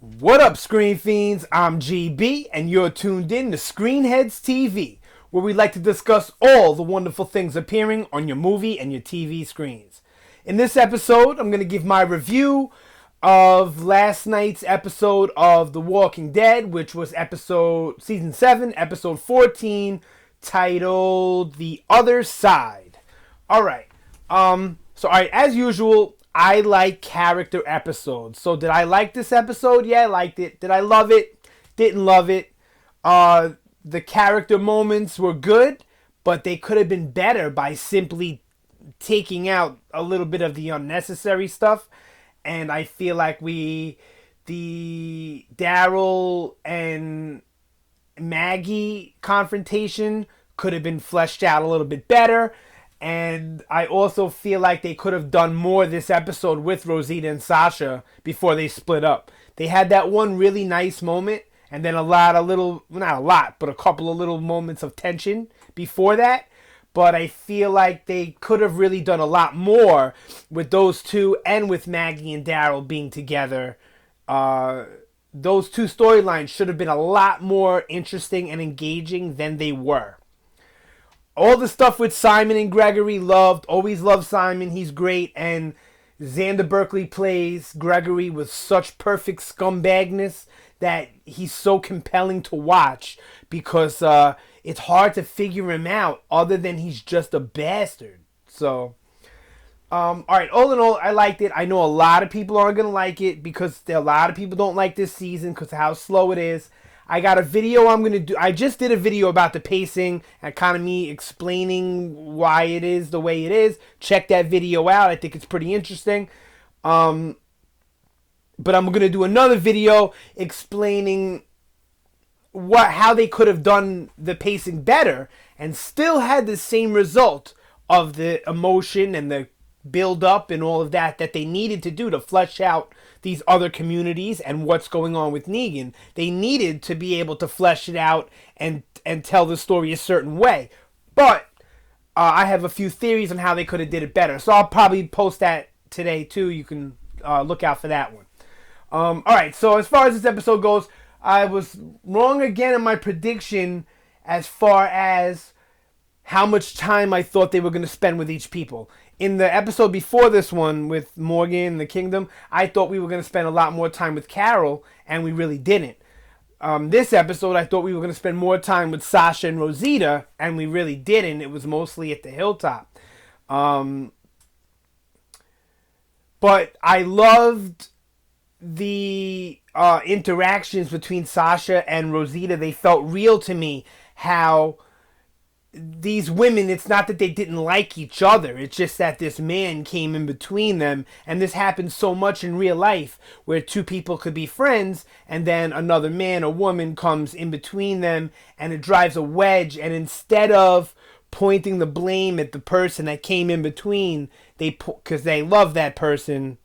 What up, Screen Fiends? I'm GB, and you're tuned in to Headz TV, where we like to discuss all the wonderful things appearing on your movie and your TV screens. In this episode, I'm going to give my review of last night's episode of The Walking Dead, which was season 7, episode 14, titled The Other Side. Alright, as usual, I like character episodes. So did I like this episode? Yeah, I liked it. Did I love it? Didn't love it. The character moments were good, but they could have been better by simply taking out a little bit of the unnecessary stuff. And I feel like the Daryl and Maggie confrontation could have been fleshed out a little bit better. And I also feel like they could have done more this episode with Rosita and Sasha before they split up. They had that one really nice moment, and then not a lot, but a couple of little moments of tension before that. But I feel like they could have really done a lot more with those two and with Maggie and Daryl being together. Those two storylines should have been a lot more interesting and engaging than they were. All the stuff with Simon and Gregory, always loved Simon, he's great, and Xander Berkeley plays Gregory with such perfect scumbagness that he's so compelling to watch because it's hard to figure him out other than he's just a bastard. So, alright, all in all, I liked it. I know a lot of people aren't going to like it because a lot of people don't like this season because of how slow it is. I got a video I'm going to do. I just did a video about the pacing and kind of me explaining why it is the way it is. Check that video out. I think it's pretty interesting. But I'm going to do another video explaining how they could have done the pacing better and still had the same result of the emotion and the build up and all of that they needed to do to flesh out these other communities and what's going on with Negan. They needed to be able to flesh it out and tell the story a certain way. But I have a few theories on how they could have did it better. So I'll probably post that today too. You can look out for that one. Alright, so as far as this episode goes, I was wrong again in my prediction as far as how much time I thought they were going to spend with each people. In the episode before this one with Morgan and the Kingdom, I thought we were going to spend a lot more time with Carol, and we really didn't. This episode, I thought we were going to spend more time with Sasha and Rosita, and we really didn't. It was mostly at the hilltop. But I loved the interactions between Sasha and Rosita. They felt real to me, how these women, it's not that they didn't like each other. It's just that this man came in between them. And this happens so much in real life where two people could be friends and then another man or woman comes in between them and it drives a wedge. And instead of pointing the blame at the person that came in between, because they love that person,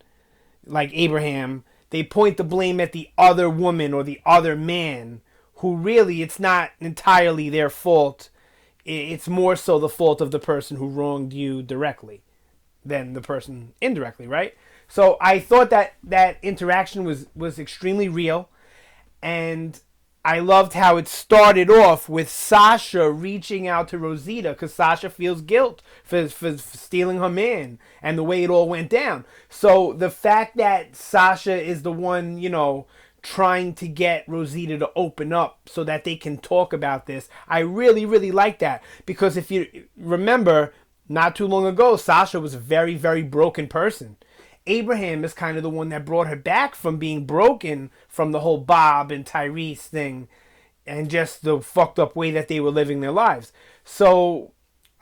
like Abraham, they point the blame at the other woman or the other man, who really, it's not entirely their fault. It's more so the fault of the person who wronged you directly than the person indirectly, right? So I thought that interaction was extremely real, and I loved how it started off with Sasha reaching out to Rosita because Sasha feels guilt for stealing her man and the way it all went down. So the fact that Sasha is the one, trying to get Rosita to open up so that they can talk about this. I really, really like that. Because if you remember, not too long ago, Sasha was a very, very broken person. Abraham is kind of the one that brought her back from being broken from the whole Bob and Tyrese thing and just the fucked up way that they were living their lives. So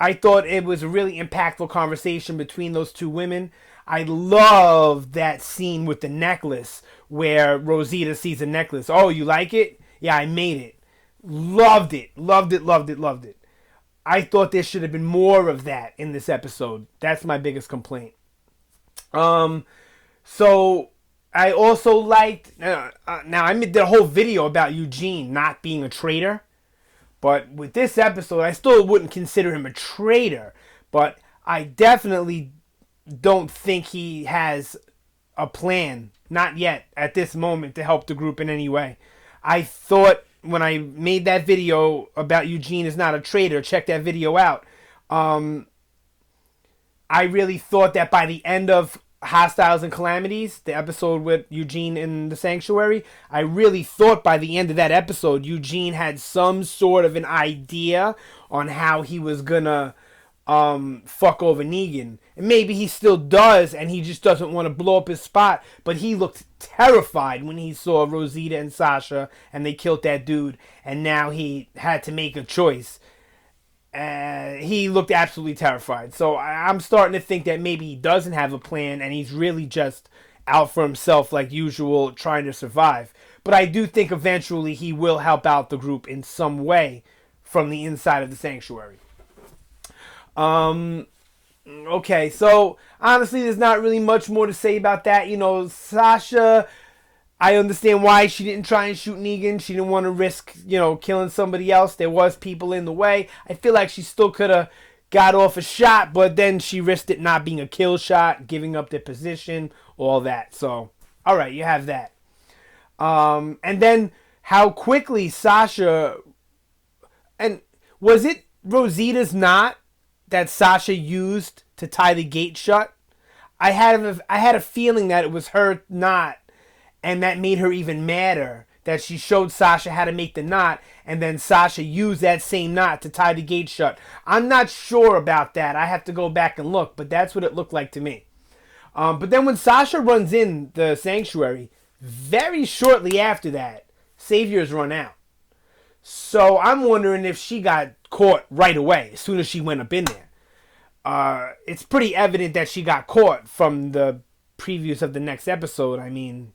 I thought it was a really impactful conversation between those two women. I love that scene with the necklace where Rosita sees a necklace. Oh, you like it? Yeah, I made it. Loved it. Loved it, loved it, loved it. I thought there should have been more of that in this episode. That's my biggest complaint. So I also liked... now, I did a whole video about Eugene not being a traitor. But with this episode, I still wouldn't consider him a traitor. But I definitely don't think he has a plan Not yet, at this moment, to help the group in any way. I thought when I made that video about Eugene is not a traitor, check that video out. I really thought that by the end of Hostiles and Calamities, the episode with Eugene in the sanctuary, I really thought by the end of that episode, Eugene had some sort of an idea on how he was gonna fuck over Negan. And maybe he still does, and he just doesn't want to blow up his spot. But he looked terrified when he saw Rosita and Sasha, and they killed that dude. And now he had to make a choice. He looked absolutely terrified. So I'm starting to think that maybe he doesn't have a plan, and he's really just out for himself like usual, trying to survive. But I do think eventually he will help out the group in some way from the inside of the sanctuary. Okay, so honestly, there's not really much more to say about that. You know, Sasha, I understand why she didn't try and shoot Negan. She didn't want to risk, killing somebody else. There was people in the way. I feel like she still could have got off a shot, but then she risked it not being a kill shot, giving up their position, all that. So, all right, you have that. And then how quickly Sasha, and was it Rosita's knot that Sasha used to tie the gate shut? I had a feeling that it was her knot, and that made her even madder, that she showed Sasha how to make the knot, and then Sasha used that same knot to tie the gate shut. I'm not sure about that. I have to go back and look, but that's what it looked like to me. But then when Sasha runs in the sanctuary, very shortly after that, Saviors run out. So I'm wondering if she got caught right away as soon as she went up in there. It's pretty evident that she got caught from the previews of the next episode. I mean,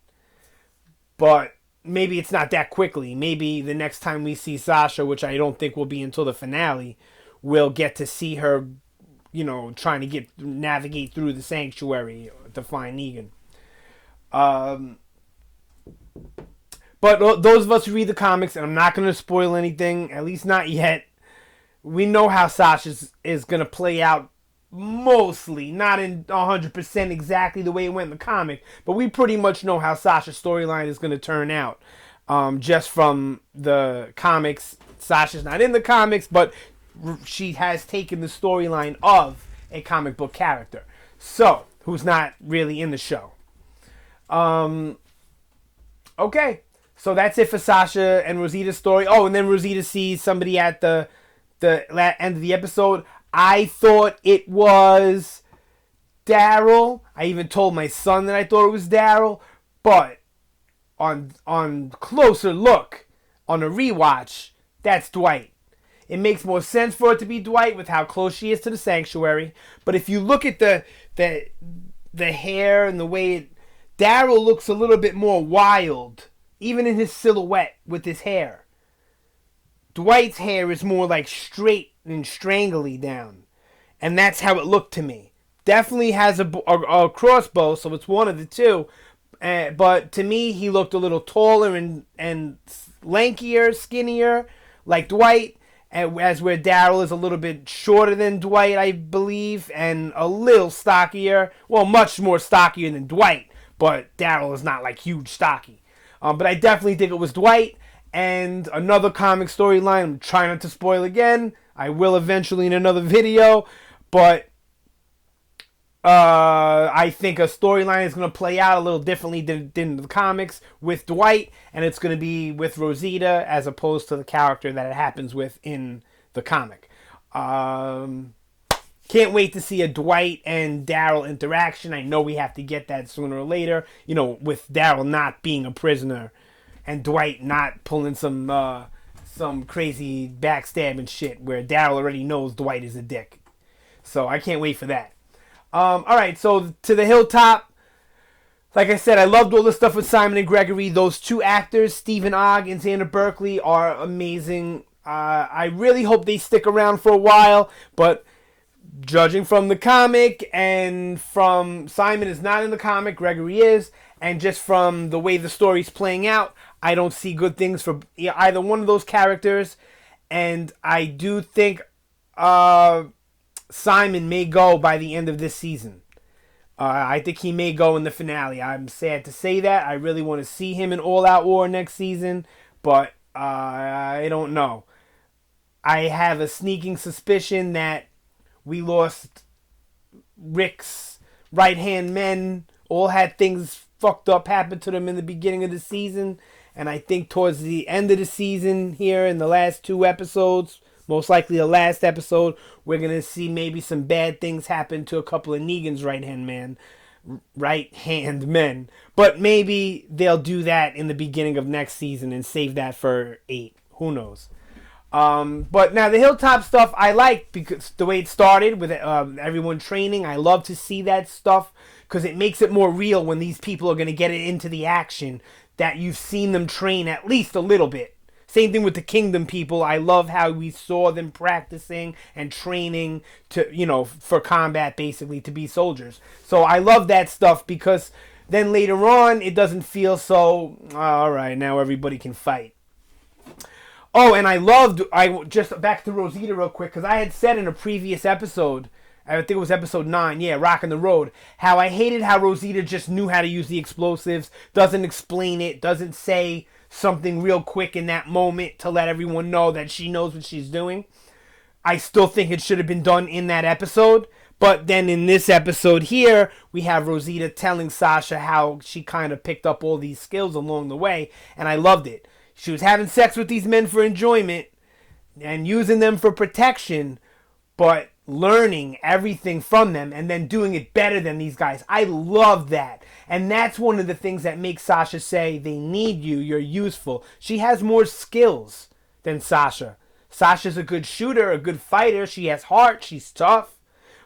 but maybe it's not that quickly. Maybe the next time we see Sasha, which I don't think will be until the finale, we'll get to see her, trying to navigate through the sanctuary to find Negan. But those of us who read the comics, and I'm not going to spoil anything, at least not yet, we know how Sasha is going to play out mostly, not in 100% exactly the way it went in the comic, but we pretty much know how Sasha's storyline is going to turn out. Just from the comics, Sasha's not in the comics, but she has taken the storyline of a comic book character, so who's not really in the show. Okay. So that's it for Sasha and Rosita's story. Oh, and then Rosita sees somebody at the end of the episode. I thought it was Daryl. I even told my son that I thought it was Daryl. But on closer look, on a rewatch, that's Dwight. It makes more sense for it to be Dwight with how close she is to the sanctuary. But if you look at the hair and the way Daryl looks a little bit more wild, even in his silhouette with his hair. Dwight's hair is more like straight and strangly down. And that's how it looked to me. Definitely has a crossbow, so it's one of the two. But to me, he looked a little taller and lankier, skinnier, like Dwight. As where Daryl is a little bit shorter than Dwight, I believe, and a little stockier. Well, much more stockier than Dwight. But Daryl is not like huge stocky. But I definitely think it was Dwight. And another comic storyline, I'm trying not to spoil again. I will eventually in another video. But I think a storyline is going to play out a little differently than the comics with Dwight. And it's going to be with Rosita as opposed to the character that it happens with in the comic. Can't wait to see a Dwight and Daryl interaction. I know we have to get that sooner or later. With Daryl not being a prisoner and Dwight not pulling some crazy backstabbing shit where Daryl already knows Dwight is a dick. So I can't wait for that. All right, so to the hilltop. Like I said, I loved all the stuff with Simon and Gregory. Those two actors, Stephen Ogg and Xander Berkeley, are amazing. I really hope they stick around for a while, but judging from the comic and from Simon is not in the comic, Gregory is, and just from the way the story's playing out, I don't see good things for either one of those characters. And I do think Simon may go by the end of this season. I think he may go in the finale. I'm sad to say that. I really want to see him in All Out War next season, but I don't know. I have a sneaking suspicion that we lost Rick's right hand men. All had things fucked up happen to them in the beginning of the season. And I think towards the end of the season here in the last 2 episodes, most likely the last episode, we're going to see maybe some bad things happen to a couple of Negan's right hand men. But maybe they'll do that in the beginning of next season and save that for 8. Who knows? But now the hilltop stuff I like because the way it started with everyone training. I love to see that stuff because it makes it more real when these people are going to get it into the action that you've seen them train at least a little bit. Same thing with the Kingdom people. I love how we saw them practicing and training to, for combat, basically, to be soldiers. So I love that stuff because then later on, it doesn't feel so, all right, now everybody can fight. Oh, and I just back to Rosita real quick, because I had said in a previous episode, I think it was episode 9, Rockin' the Road, how I hated how Rosita just knew how to use the explosives, doesn't explain it, doesn't say something real quick in that moment to let everyone know that she knows what she's doing. I still think it should have been done in that episode, but then in this episode here, we have Rosita telling Sasha how she kind of picked up all these skills along the way, and I loved it. She was having sex with these men for enjoyment and using them for protection, but learning everything from them and then doing it better than these guys. I love that. And that's one of the things that makes Sasha say, they need you, you're useful. She has more skills than Sasha. Sasha's a good shooter, a good fighter. She has heart, she's tough.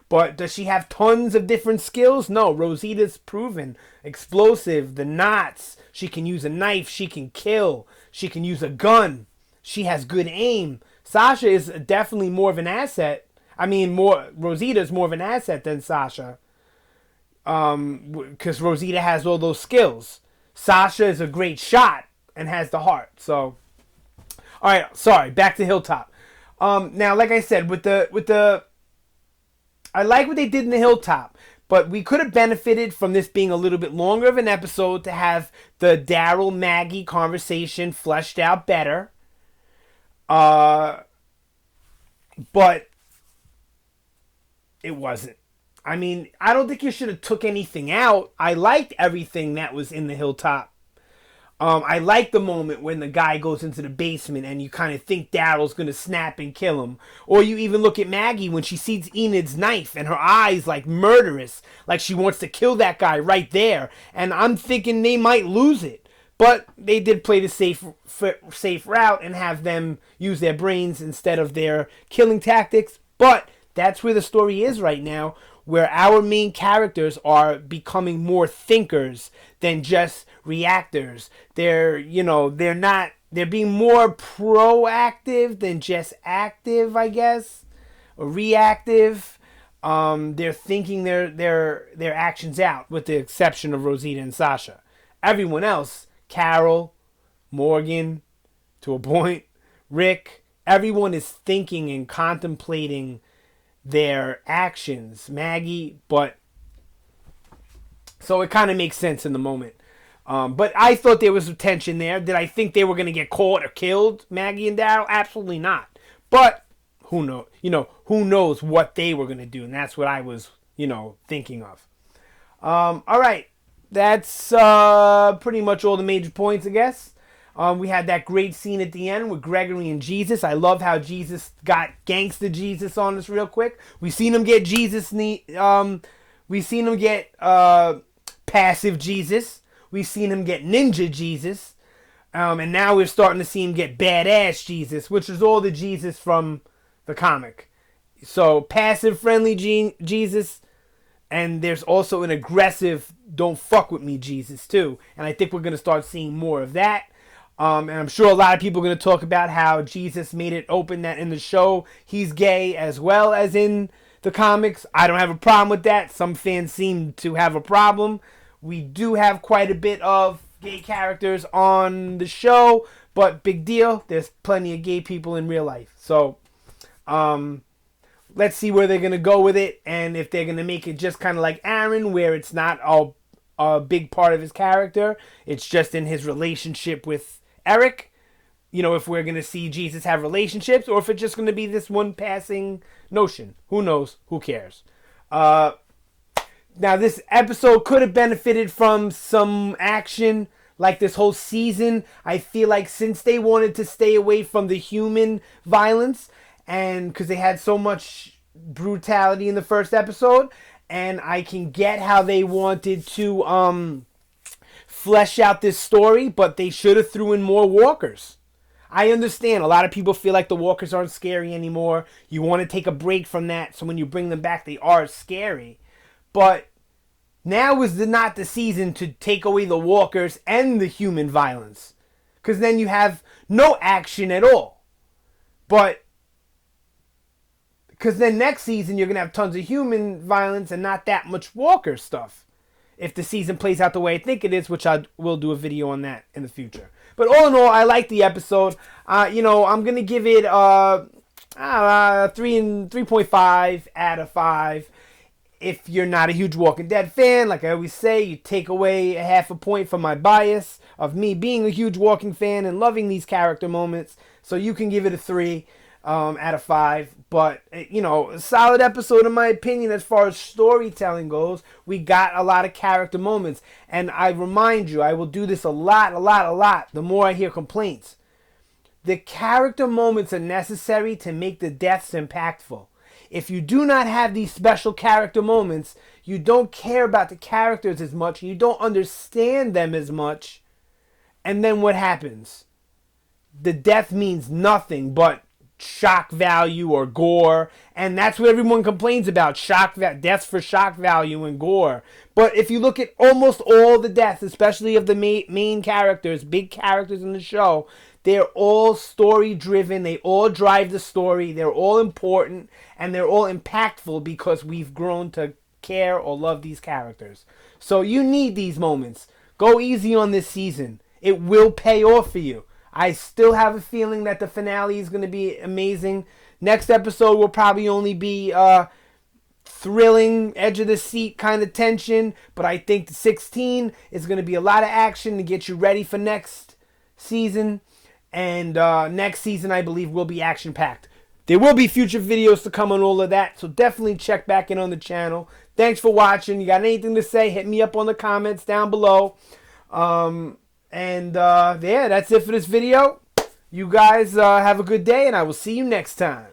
But does she have tons of different skills? No, Rosita's proven. Explosive, the knots. She can use a knife, she can kill. She can use a gun. She has good aim. Sasha is definitely more of an asset. Rosita's more of an asset than Sasha. Because Rosita has all those skills. Sasha is a great shot and has the heart. So, all right, sorry, back to Hilltop. Now, like I said, I like what they did in the Hilltop, but we could have benefited from this being a little bit longer of an episode to have the Daryl-Maggie conversation fleshed out better. But it wasn't. I don't think you should have took anything out. I liked everything that was in the Hilltop. I like the moment when the guy goes into the basement and you kind of think Daryl's going to snap and kill him. Or you even look at Maggie when she sees Enid's knife and her eyes like murderous, like she wants to kill that guy right there. And I'm thinking they might lose it. But they did play the safe route and have them use their brains instead of their killing tactics. But that's where the story is right now, where our main characters are becoming more thinkers than just reactors. They're being more proactive than just active, I guess, or reactive. They're thinking their actions out, with the exception of Rosita and Sasha. Everyone else, Carol, Morgan, to a point, Rick, everyone is thinking and contemplating their actions. Maggie, but so it kind of makes sense in the moment. But I thought there was tension there. Did I think they were going to get caught or killed, Maggie and Daryl? Absolutely not. But who knows? Who knows what they were going to do? And that's what I was, thinking of. All right. That's pretty much all the major points, I guess. We had that great scene at the end with Gregory and Jesus. I love how Jesus got gangster Jesus on us real quick. We seen him get we seen him get passive Jesus. We seen him get ninja Jesus. And now we're starting to see him get badass Jesus, which is all the Jesus from the comic. So passive friendly Jesus, and there's also an aggressive don't fuck with me Jesus too. And I think we're going to start seeing more of that. And I'm sure a lot of people are going to talk about how Jesus made it open that in the show he's gay as well as in the comics. I don't have a problem with that. Some fans seem to have a problem. We do have quite a bit of gay characters on the show, but big deal. There's plenty of gay people in real life. So, let's see where they're going to go with it, and if they're going to make it just kind of like Aaron, where it's not a big part of his character. It's just in his relationship with Eric. You know, if we're going to see Jesus have relationships, or if it's just going to be this one passing notion. Who knows? Who cares? Now, this episode could have benefited from some action, like this whole season. I feel like since they wanted to stay away from the human violence, and because they had so much brutality in the first episode, and I can get how they wanted to flesh out this story, but they should have threw in more walkers. I understand a lot of people feel like the walkers aren't scary anymore. You want to take a break from that, so when you bring them back, they are scary. But now is not the season to take away the walkers and the human violence, because then you have no action at all. But because then next season you're going to have tons of human violence and not that much walker stuff. If the season plays out the way I think it is, which I will do a video on that in the future. But all in all, I like the episode. I'm going to give it 3.5 out of 5. If you're not a huge Walking Dead fan, like I always say, you take away a half a point from my bias of me being a huge Walking fan and loving these character moments. So you can give it a 3 out of 5. But, a solid episode in my opinion as far as storytelling goes. We got a lot of character moments. And I remind you, I will do this a lot, the more I hear complaints. The character moments are necessary to make the deaths impactful. If you do not have these special character moments, you don't care about the characters as much, you don't understand them as much, and then what happens? The death means nothing but shock value or gore, and that's what everyone complains about, deaths for shock value and gore. But if you look at almost all the deaths, especially of the main characters, big characters in the show, they're all story driven, they all drive the story, they're all important, and they're all impactful because we've grown to care or love these characters. So you need these moments. Go easy on this season. It will pay off for you. I still have a feeling that the finale is going to be amazing. Next episode will probably only be thrilling, edge of the seat kind of tension, but I think the 16 is going to be a lot of action to get you ready for next season. And next season, I believe, will be action-packed. There will be future videos to come on all of that, so definitely check back in on the channel. Thanks for watching. You got anything to say, hit me up on the comments down below. Yeah, that's it for this video. You guys have a good day, and I will see you next time.